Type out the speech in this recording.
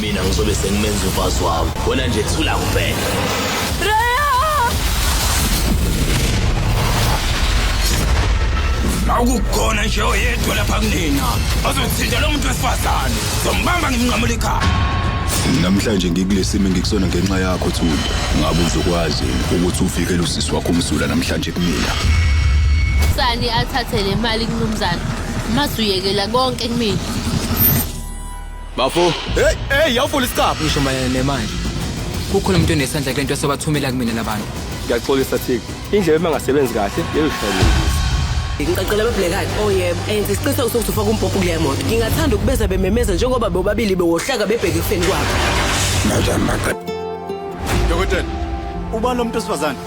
mina ngizobe sengimenza umfazi wami wena nje thula kuphela. Akukhona nje oyedwa lapha kunina azothinta lo muntu wesifazane zombamba ngimnqamula ikhaya. Namhlanje ngikulesimo ngikusona ngenxa yakho Thuli. Ngabe uzokwazi ukuthi uvikele usisi wakho umsula namhlanje kumina. Sani athathe le mali kumnumzana. Masuyekela konke kumina. Bafo, hey yawuvula isikhafu ngisho mayelana nemali. Kukhona umuntu onesandla kulento esobathumela kumina labantu. Ngiyaxolisa Thixo. Indlela emangasebenzi kahle yeyishayelile. Ngicela ababhekani oyebo enze isiqiniseko sokuthi ufaka umbhobho kule moto. Ngingathanda ukubeza bememeza njengoba bobabili bewohlaka bebheke ekufeni kwabo. Dokotela, ubani lo muntu wesifazane?